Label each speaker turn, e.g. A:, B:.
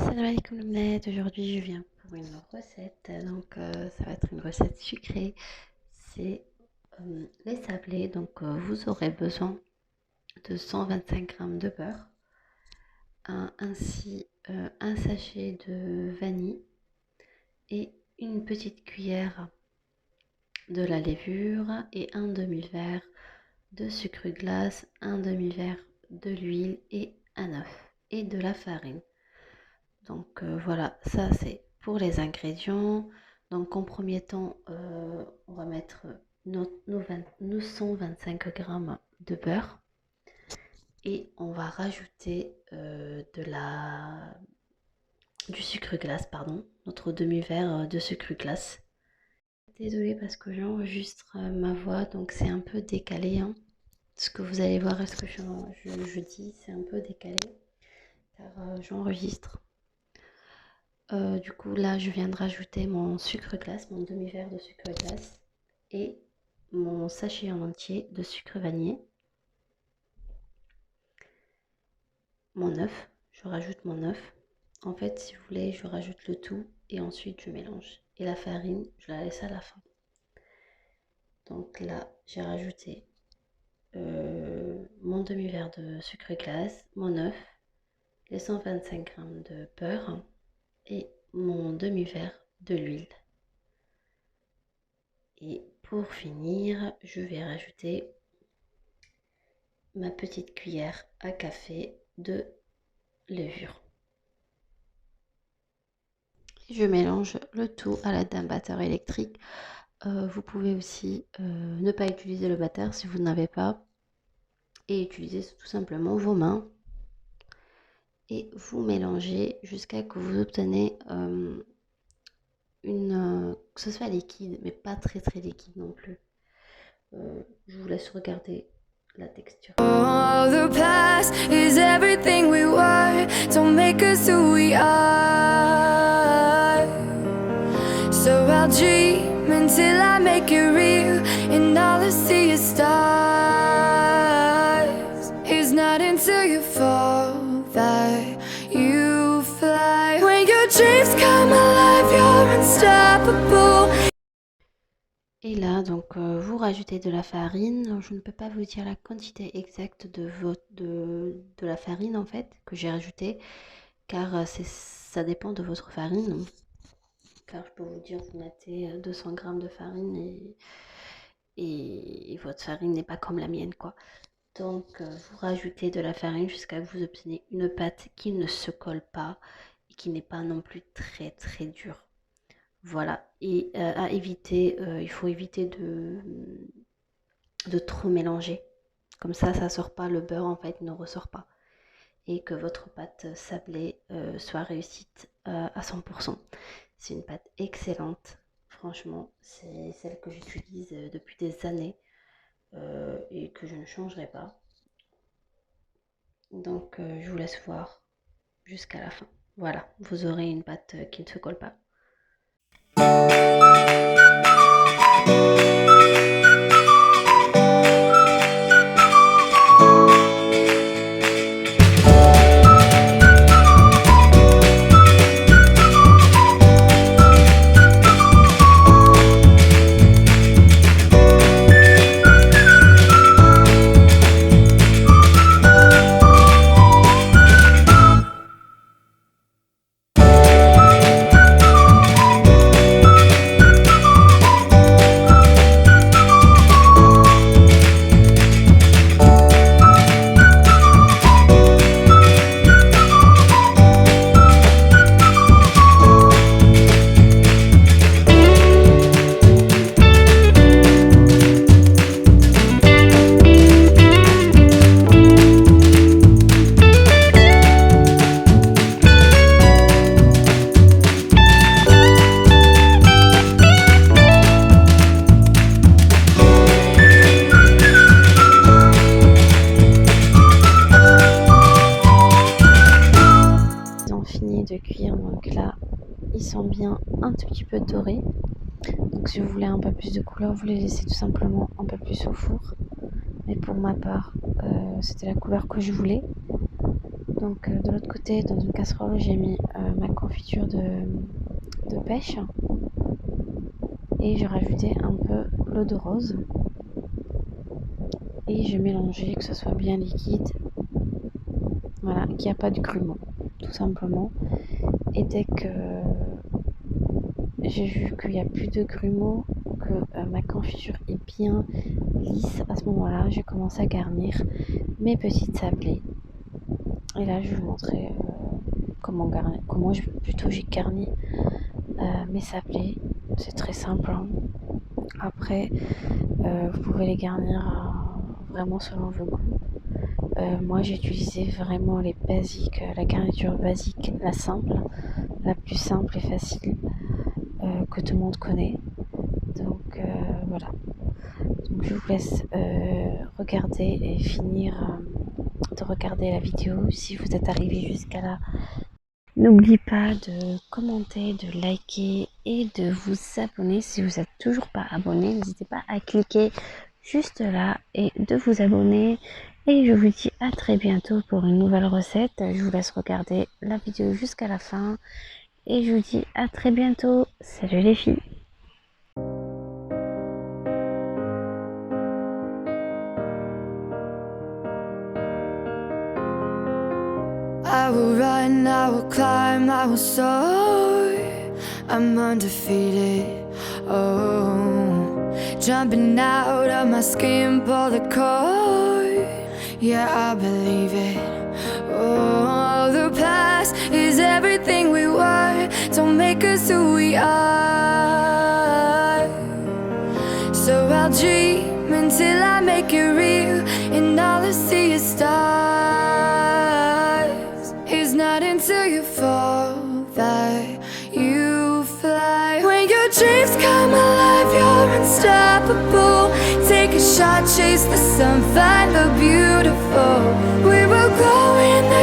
A: Salam alaikum le net. Aujourd'hui je viens pour une recette, ça va être une recette sucrée, c'est les sablés, vous aurez besoin de 125 g de beurre, un sachet de vanille et une petite cuillère de la levure et un demi-verre de sucre glace, un demi-verre de l'huile et un œuf et de la farine. Voilà, ça c'est pour les ingrédients. Donc en premier temps, on va mettre nos 125 g de beurre et on va rajouter du sucre glace, pardon, notre demi-verre de sucre glace. Désolée parce que j'enregistre ma voix, donc c'est un peu décalé, hein. Ce que vous allez voir, est-ce que je dis, c'est un peu décalé car j'enregistre. Du coup, là, je viens de rajouter mon sucre glace, mon demi-verre de sucre glace et mon sachet en entier de sucre vanillé. Mon œuf, je rajoute mon œuf. En fait, si vous voulez, je rajoute le tout et ensuite je mélange. Et la farine, je la laisse à la fin. Donc là, j'ai rajouté mon demi-verre de sucre glace, mon œuf, les 125 g de beurre et mon demi-verre de l'huile. Et pour finir, je vais rajouter ma petite cuillère à café de levure. Je mélange le tout à l'aide d'un batteur électrique. Vous pouvez aussi ne pas utiliser le batteur si vous n'avez pas et utiliser tout simplement vos mains. Et vous mélangez jusqu'à que vous obtenez que ce soit liquide, mais pas très liquide non plus. Je vous laisse regarder la texture.
B: Oh, the past is everything we were. Don't make us who we are. So I'll dream until I make it real, and all I see is stars. It's not until you fall that you fly. When your dreams come alive, you're unstoppable.
A: Et là, vous rajoutez de la farine. Je ne peux pas vous dire la quantité exacte de la farine en fait que j'ai rajouté, car ça dépend de votre farine. Car je peux vous dire, vous mettez 200 g de farine et votre farine n'est pas comme la mienne, quoi. Donc, vous rajoutez de la farine jusqu'à ce que vous obtenez une pâte qui ne se colle pas et qui n'est pas non plus très dure. Voilà, et à éviter, il faut éviter de trop mélanger. Comme ça sort pas, le beurre en fait ne ressort pas. Et que votre pâte sablée soit réussite à 100%. C'est une pâte excellente, franchement, c'est celle que j'utilise depuis des années et que je ne changerai pas. Donc je vous laisse voir jusqu'à la fin. Voilà, vous aurez une pâte qui ne se colle pas. De cuire, donc là ils sont bien un tout petit peu dorés. Donc si vous voulez un peu plus de couleur, vous les laissez tout simplement un peu plus au four, mais pour ma part c'était la couleur que je voulais. Donc de l'autre côté, dans une casserole, j'ai mis ma confiture de pêche et j'ai rajouté un peu l'eau de rose et j'ai mélangé que ce soit bien liquide, voilà, qu'il n'y a pas de grumeaux tout simplement. Et dès que j'ai vu qu'il n'y a plus de grumeaux, que ma confiture est bien lisse, à ce moment-là j'ai commencé à garnir mes petites sablées. Et là je vais vous montrer comment j'ai garni mes sablés. C'est très simple, hein. Après vous pouvez les garnir vraiment selon vos goûts. Moi j'ai utilisé vraiment les basiques, la garniture basique, la simple, la plus simple et facile que tout le monde connaît. Donc voilà. Donc je vous laisse regarder et finir de regarder la vidéo. Si vous êtes arrivé jusqu'à là, n'oubliez pas de commenter, de liker et de vous abonner. Si vous n'êtes toujours pas abonné, n'hésitez pas à cliquer juste là et de vous abonner. Et je vous dis à très bientôt pour une nouvelle recette. Je vous laisse regarder la vidéo jusqu'à la fin. Et je vous dis à très bientôt. Salut les filles.
B: I will run, I will climb, I will soar. I'm undefeated. Oh, jumping out of my skin, pull the cord. Yeah, I believe it. Oh, the past is everything we were. Don't make us who we are. So I'll dream until I make it real, and all I see is stars. It's not until you fall that you fly. When your dreams come alive, you're unstoppable. Take a shot, chase the sun, find the beautiful. We will go